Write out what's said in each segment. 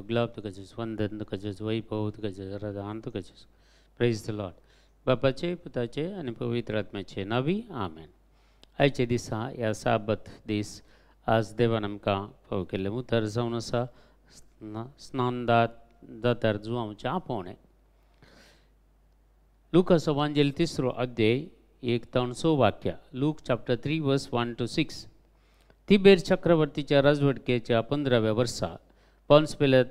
गुलाब तुका जेस वंदन तुका जेस वैभव तुका जेस आराधना तुका जेस प्रेज द लॉर्ड बापाचे पुताचे आणि पवित्र आत्म्याचे नावी आमेन. आयचे दिसा ह्या साबत दीस आज देवान आमकां फोव केल्लें उतर जावन आसा स्नान दातार जुवांवचें आपोवणें. लुकास एवांजेल 3 अध्याय 1-6 वाक्य. लूक चॅप्टर 3 वर्स 1-6. तिबेर चक्रवर्तीच्या राजवटकेच्या 15व्या वर्सा पॉन्स पिलात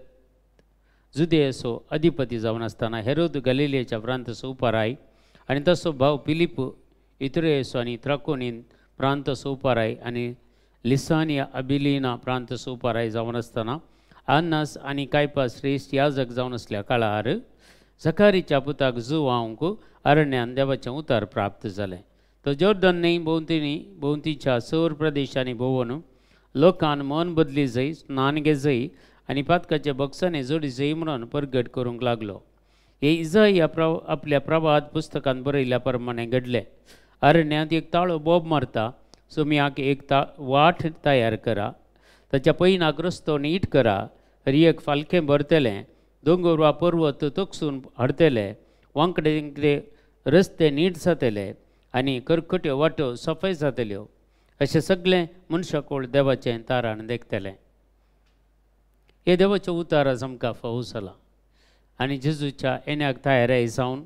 जुदेयसो अधिपती जावन आसतना हेरोद गलिलेच्या प्रांतसो उपाराय आनी तसो भाव फिलिप इतुरेयसो आनी त्राकोनीन प्रांतसो उपाराय आनी लिसानिया अबिलिना प्रांतसो उपाराय जावन आसतना अन्नास आनी कायपास श्रेष्ठ याजक जावन आसल्या काळार झकारीच्या पुताक जुवांक अरण्यान देवाचें उतार प्राप्त जालें. तो जॉर्डन न्हंय भोंवतीच्या सौर प्रदेशांनी भोंवून लोकांन मन बदली जाय, स्नान घे जाय आनी पातकाचे बक्षांनी जोडी जाय म्हणून परगट करूंक लागलो. हे इजाई आपल्या प्रभात पुस्तकांत बरयल्या प्रमाणे घडलें. अरण्यात एक ताळो बोब मारता, सुमयाक एक वाट तयार करा, ताच्या पैनाक रस्तो नीट करा, हरयेक फालकें भरतलें, दोंगर वा पर्वत तोकसून हाडतले, वांकडे रस्ते नीट जातले आनी कर्कट्यो वाटो सफाय जातल्यो. अशें सगळें मनशाकोळ देवाचें तारण देखतलें. हे देवाचो उतार आज आमकां फावो जाला आनी जेजूच्या येण्याक तयाराय जावन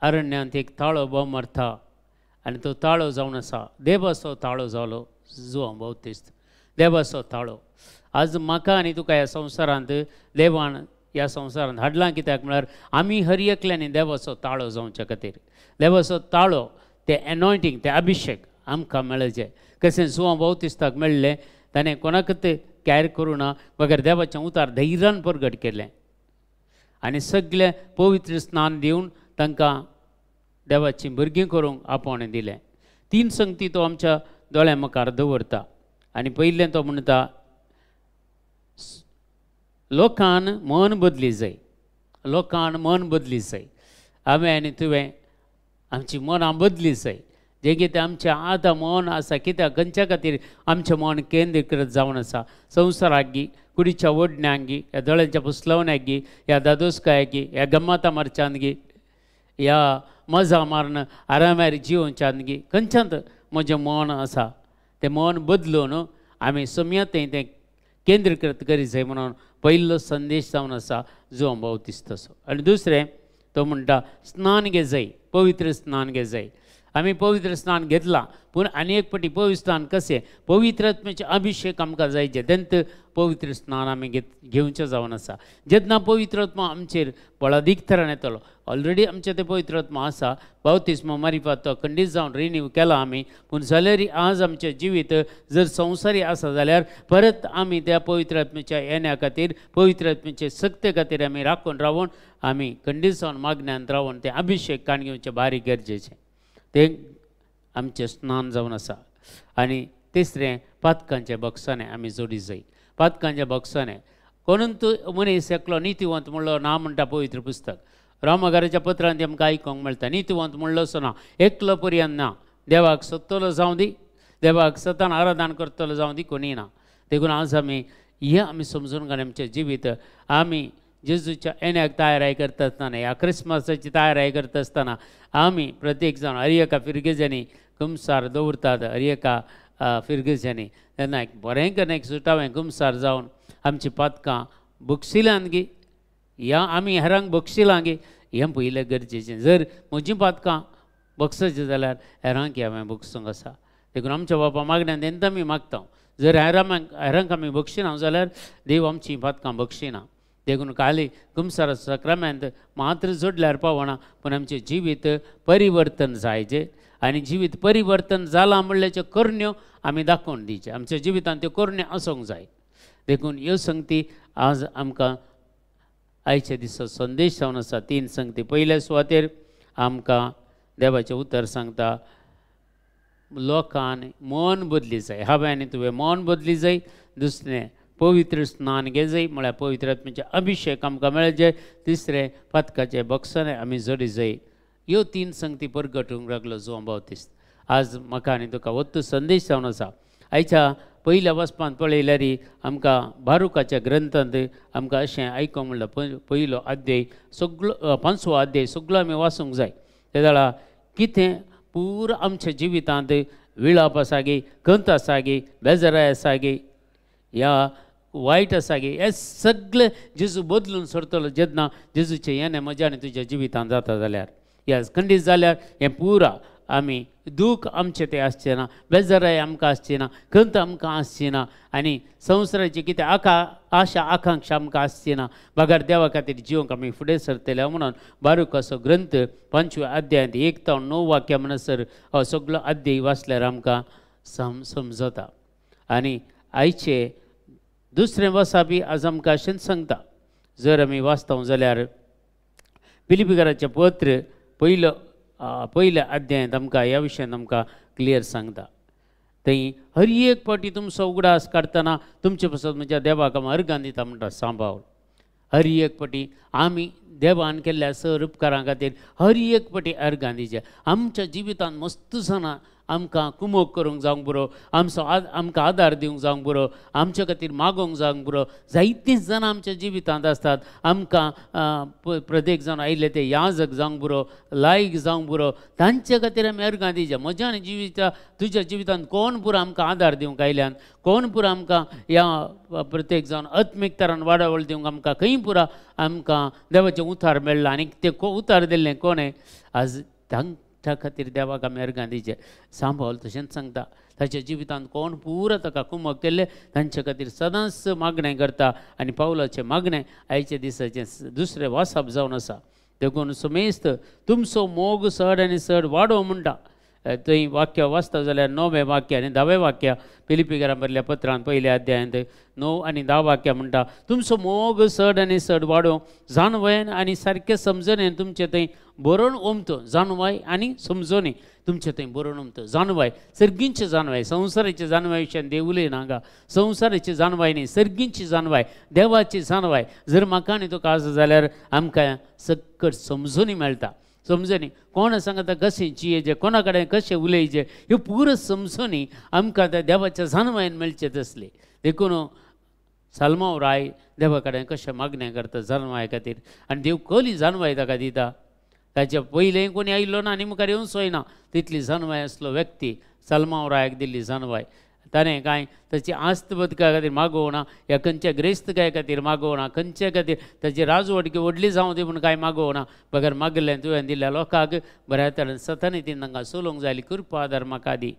अरण्यांत एक ताळो बोब मारता आनी तो ताळो जावन आसा. देवाचो ताळो जालो जुवांव बावतिस्त, देवाचो ताळो. आज म्हाका आनी तुका ह्या संवसारांत देवान ह्या संवसारांत हाडलां कित्याक म्हळ्यार आमी हर एकल्यानी देवाचो ताळो जावचे खातीर. देवाचो ताळो ते एनॉयंटींग, ते अभिषेक आमकां मेळचें. कशें जुवांव बावतिस्ताक मेळ्ळें, ताणें कोणाकच कॅर करूं ना, बगर देवाचें उतार धैर्यान परगट केलें आनी सगळें पवित्र स्नान दिवन तांकां देवाची भुरगीं करूंक आपोवणें दिलें. 3 संगती तो आमच्या दोळ्या मुखार दवरता आनी पयलें तो म्हणटा लोकांन मन बदली जाय, लोकांन मन बदली जाय. हांवें आनी तुवें आमची मनां बदली जाय. जें कितें आमचें आतां मन आसा, कित्याक खंयच्या खातीर आमचें मन केंद्रीकृत जावन आसा. संवसाराक गी, कुडीच्या ओडण्यांक गी, ह्या दोळ्यांच्या पुसलवण्याक गी, ह्या दादोसकायाक गी, ह्या गम्माता मारच्यान गी, ह्या मजा मारन आरामार जिवोवच्यान गी, खंयच्यात म्हजें मन आसा. तें मन बदलून आमी समयतें तें केंद्रीकृत करी जाय म्हणून पयलो संदेश जावन आसा जुवांव बावतिस्ताचो. आनी दुसरें तो म्हणटा स्नान घे जाय, पवित्र स्नान घे जाय. आमी पवित्र स्नान घेतलां, पूण आनी एक फावटी पवित्र स्नान कशें, पवित्र आत्म्याचें अभिषेक आमकां जायचे, तेन्ना पवित्र स्नान आमी घेवचें जावन आसा. जेन्ना पवित्र आत्मा आमचेर बळादीक तरान येतलो, ऑलरेडी आमचें तें पवित्र आत्मा आसा, बावतिस्मा मारिफात तो खंडीत जावन रिन्यू केला आमी. पूण जाल्यारय आज आमचें जिवीत जर संवसारी आसा जाल्यार परत आमी त्या पवित्र आत्म्याच्या येण्या खातीर, पवित्र आत्म्याचे सक्ते खातीर आमी राखून रावून आमी खंडीत जावन मागण्यांत रावून तें अभिषेक काण घेवचें बारीक गरजेचें. तें आमचें स्नान जावन आसा. आनी तिसरें पातकांचें बक्षाणें आमी जोडी जाय. पातकांचें बक्षाणें कोणून तूं मनीस एकलो नितीवंत म्हणलो ना म्हणटा पवित्र पुस्तक. रामगाराच्या पत्रांत आमकां आयकोंक मेळटा नितीवंत म्हणलो असो ना, एकलो पर्यंत ना. देवाक सोदतलो जावं दी, देवाक सतान आराधना करतलो जावं दी, कोणीय ना. देखून आज आमी हें आमी समजून घेवन आमचें जिवीत आमी जेजूच्या येण्याक तयाराय करता आसतना, ह्या क्रिस्मसाची तयाराय करता आसतना आमी प्रत्येक जाण हरएका फिरगेजांनी कुमसार दवरतात. हरएका फिरगेजांनी तेन्ना एक बरें करून एक सुटावें कुमसार जावन आमची पातकां बक्षिलांत गी, ह्या आमी हेरांक बक्षिलां गी, हें पयलें गरजेचें. जर म्हजीं पातकां बक्षाचीं जाल्यार हेरांक हांवें बक्षूंक आसा. देखून आमच्या बापा मागण्यांत तेन्ना आमी मागता. जर हेरांक आमी बक्षिना जाल्यार देव आमचीं पातकां बक्षिना. देखून काली कुमसार सक्रामेंत मात्र जोडल्यार पावना, पूण आमचें जिवीत परिवर्तन जायचें आनी जिवीत परिवर्तन जालां म्हणल्याच्यो करण्यो आमी दाखोवन दिवचे. आमच्या जिवितांत त्यो करण्यो आसूंक जाय. देखून ह्यो संगती आज आमकां आयच्या दिसा संदेश जावन आसा. 3 संगती. पयल्या सुवातेर आमकां देवाचें उतर सांगता लोकांनी मन बदली जाय. हांवें आनी तुवें मन बदली जाय. दुसरें पवित्र स्नान घे जाय, म्हळ्यार पवित्र आत्म्याचें अभिषेक आमकां मेळचें. तिसरें पातकाचें बक्षाणें आमी जोडी जाय. ह्यो 3 संगती परगटूंक लागलो जुवांव बावतिस्त. आज म्हाका आनी तुका वत्त संदेश जावन आसा. आयच्या पयल्या वचपांत पळयल्यार आमकां बारुकाच्या ग्रंथांत आमकां अशें आयकोंक म्हणल्यार पयलो अध्याय सगळो 5वो अध्याय सगळो आमी वाचूंक जाय. ते वेळा कितें पुरो आमच्या जिवितांत विळाप आसा गे, खंत आसा गे, बेजाराय आसा गे, या वायट आसा गे, हें सगळें जेजू बदलून सोडटलो जेन्ना जेजूचें येणें म्हज्या आनी तुज्या जिवितांत जाता जाल्यार. ह्या खंडीत जाल्यार हें पुरा आमी दूख आमचें तें आसचें ना, बेजाराय आमकां आसची ना, खंत आमकां आसची ना, आनी संवसाराची कितें आशा आकांक्षा आमकां आसची ना. बागार देवा खातीर जिवंक आमी फुडें सरतले म्हणून बारूक असो ग्रंथ 5व्या अध्यायांत 1 ते 9 वाक्यां म्हणसर हो सगळो अध्याय वाचल्यार आमकां समजता. आनी आयचे दुसरें वर्सा बी आज आमकां अशेंच सांगता. जर आमी वाचता जाल्यार फिलिपिकाराचें पत्र पयल्या अध्यायांत आमकां ह्या विशयान आमकां क्लियर सांगता. थंय हर एक फावटी तुमचो उगडास काडटना तुमचे पासून म्हज्या देवाक हांव अर्गां दिता म्हणटा सांबाळ. हर एक फावटी आमी देवान केल्ल्या सर उपकारां खातीर हर एक फावटी अर्गां दिवचे. आमच्या जिवितांत मस्त सणां आमकां कुमोग करूंक जावंक बरो, आमकां आदार दिवंक जावंक बरो, आमचे खातीर मागोवंक जावंक बरो. जायतीं जाणां आमच्या जिवितांत आसतात. आमकां प्रत्येक जाण आयिल्ले ते याजक जावंक बरो, लायक जावंक बरो, तांचे खातीर आमी अर्गां दिवचे. म्हज्या आनी तुज्या जिवितांत कोण पुरो आमकां आदार दिवंक आयल्यान, कोण पुरो आमकां ह्या प्रत्येक जावन आत्मीक तरान वाडवळ दिवंक आमकां खंय पुरो आमकां देवाचें उतार मेळ्ळां. आनी तें उतार दिल्लें कोणें आज त्या खातीर देवाक आमी अर्गां दिवचे. सांबाळ तशेंच सांगता. ताच्या जिवितांत कोण पुरो ताका कुमक केल्ले तांचे खातीर सदांच मागणें करता. आनी पावलाचें मागणें आयच्या दिसाचें दुसरें वासप जावन आसा. देखून सुमेस्त तुमचो मोग चड आनी चड वाडो म्हणटा. थंय वाक्य वाचता जाल्यार 9वें वाक्य आनी 10वें वाक्य फिलिपिकारां बरयल्ल्या पत्रांत पयल्या अध्यायांत 9 आनी 10 वाक्य म्हणटा. तुमचो मोग चड आनी चड वाडो जाणवयेन आनी सारकें समजणेन तुमचे थंय बरोवन ओमतो. जाणवाय आनी समजोनी तुमचे थंय बरोवन ओमतो. जाणवाय सर्गींची जाणवाय, संवसाराची जाणवाय विशयान देव उलयना हांगा. संवसाराची जाणवाय न्ही, सर्गींची जाणवाय, देवाची जाणवाय जर म्हाका आनी तुका आसा जाल्यार आमकां सकट समजोनी मेळटा. समजोनी कोण सांगता कशें जियेचें, कोणा कडेन कशें उलयचें, ह्यो पुरो समजोनी आमकां त्या देवाच्या जाणवायेन मेळचें तसलें. देखून सालमांव राय देवा कडेन कशें मागणें करता जाणवाय खातीर. आनी देव कसली जाणवाय ताका दिता. ताच्या पयलें कोणी आयिल्लो ना आनी मुखार येवंक सोयना तितली जाणवाय आसलो व्यक्ती सालमांव रायाक दिल्ली जाणवाय. ताणें कांय ताची आस्त बदका खातीर मागोवना, ह्या खंयच्या ग्रेस्तकाय खातीर मागोवना, खंयच्या खातीर ताची राजवट व्हडली जावं दी म्हूण कांय मागोवना. बगर मागलें तुवें दिल्ल्या लोकांक बऱ्या तरेन सतानी ती तांकां सोलोवंक जाय. कृपा आदार म्हाका दी.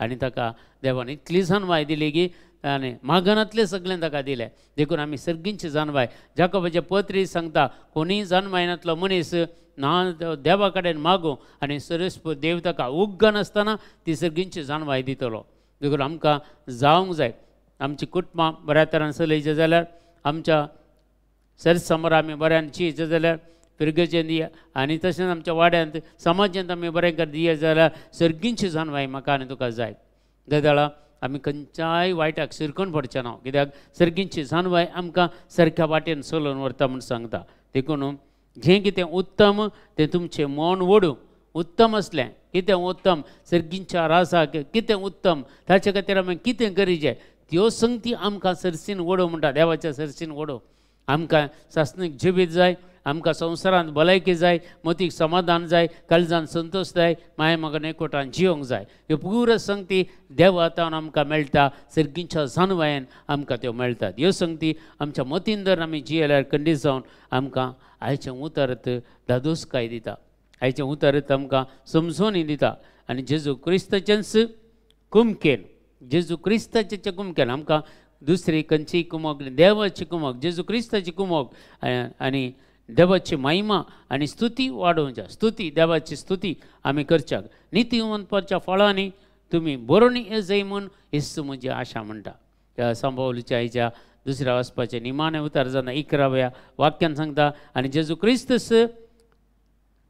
आनी ताका देवान इतली जाणवाय दिली की आनी मागनांतलें सगळें ताका दिलें. देखून आमी सर्गींची जाणवाय जाकोबाचें पत्री सांगता कोणीय जाणवायनातलो मनीस ना देवा कडेन मागो आनी सरस्वत देव ताका उग्ग नासतना ती सर्गींची जाणवाय दितलो. देखून आमकां जावंक जाय आमची कुटुंबां बऱ्या तरेन चलयचें जाल्यार, आमच्या सरसमोर आमी बऱ्यान जियेचें जाल्यार फिरगेचें दिया. आनी तशेंच आमच्या वाड्यांत समाजांत आमी बरें कर दिया जाल्यार सर्गींची जाणवाय म्हाका आनी तुका जाय. देदाळा आमी खंयच्याय वायटाक शिरकून पडचें ना, कित्याक सर्गींची जाणवाय आमकां सारक्या वाटेन चलोवन व्हरता म्हूण सांगता. देखून जें कितें उत्तम तें तुमचें मन ओडूं. उत्तम असलें कितें उत्तम, सर्गींच्या रासाक कितें उत्तम, ताचे खातीर आमी कितें गरजेचें त्यो संगती आमकां सरसीन ओडो म्हणटा. देवाच्या सरसीन ओडो. आमकां सासणीक जिवीत जाय, आमकां संवसारांत भलायकी जाय, मतीक समाधान जाय, काळजान संतोश जाय, माय मगन एकवटान जिवंक जाय. ह्यो पुरो संगती देवातावन आमकां मेळटा. सर्गींच्या जाणवायेन आमकां त्यो मेळटात. ह्यो संगती आमच्या मतीन जर आमी जियेल्यार खंडीत जावन आमकां आयचें उतरत दादोसकाय दिता. आयचें उतरत आमकां समजोनी दिता. आनी जेजू क्रिस्ताचेंच कुमकेन, जेजू क्रिस्ताचें कुमकेन आमकां दुसरी खंयचीय कुमक, देवाची कुमक, जेजू क्रिस्ताची कुमक आनी देवाची महिमा आनी स्तुती वाडोवच्या. स्तुती, देवाची स्तुती आमी करच्याक नितीवंतपाच्या फळांनी तुमी बरोवनी येजय म्हूण येसू म्हजी आशा म्हणटा. ह्या सांबावलीच्या आयच्या दुसऱ्या वचपाचें निमाणें उतार जाता 11व्या वाक्यान सांगता. आनी जेजू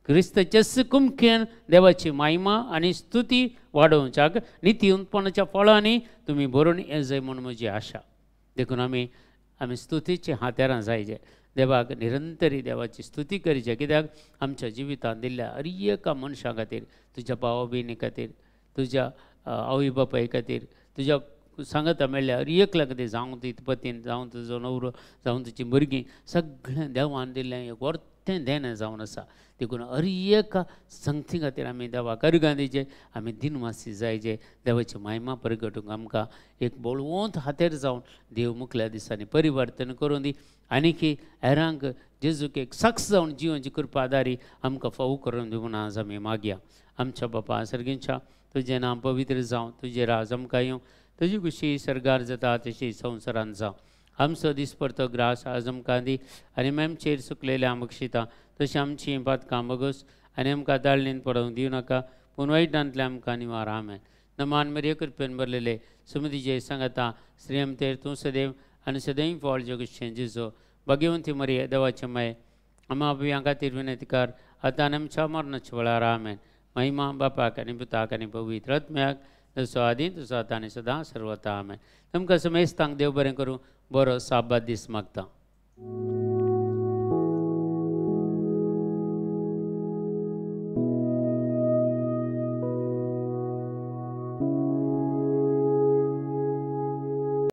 क्रिस्ताचेच कुमकेन देवाची महिमा आनी स्तुती वाडोवच्याक नितीवंतपणाच्या फळांनी तुमी बरोवन येजय म्हूण म्हजी आशा. देखून आमी स्तुतीचे हातेरां जायचे. देवाक निरंतरी देवाची स्तुती करची. कित्याक आमच्या जिवितांत दिल्ल्या हर एका मनशा खातीर, तुज्या भावा भयणी खातीर, तुज्या आवय बापाय खातीर, तुज्या सांगता म्हणल्यार एकला कितें जावं ती पतीन जावं तुजो नवरो जावं तुजी भुरगीं सगळें देवान दिल्लें एक व्हडलें देणें जावन आसा देखून हर एका संगती खातीर आमी देवाक अर्गां दिवचें आमी दिनवासी जायचे देवाची महिमा प्रगटूंक आमकां एक बळवंत हातेर जावन देव मुखल्या दिसांनी परिवर्तन करून दी आनीक हेरांक जेजूक एक सक्स जावन जिवची कृपादारी आमकां फावो करून दिवून आज आमी मागया आमच्या बापा सर्गींच्या तुजें नांव पवित्र जावं तुजें राज आमकां येवं तुजी खुशी सरगार जाता तशी संवसारांत जावं आमचो दिसपरतो ग्रास आज आमकां दी आनी आमचेर सुकलेल्या बक्षिता तशी आमची पातकां बगोस आनी आमकां दाळणेन पडोवंक दिवं नाका पूण वायटांतल्यान आमकां निवार आमेन नमान मेरये कृपेन भरलेले सुमतीचे सांगता श्री आमतेर तूं सदैव आनी सदैव फळ जगतशें जेजो भाग्यवंती मरिये देवाचे माये आमा बियां खातीर विनंतीकार आतां आनी आमच्या मरणाच्या वेळार आमेन महिमा बापाक आनी पुताक आनी पवित्र आत्म्याक जसो आदी तसो आतां आनी सदां सर्वता आमेन तुमकां समेस्तांक देव बरें करूं बरो साबात दीस मागता.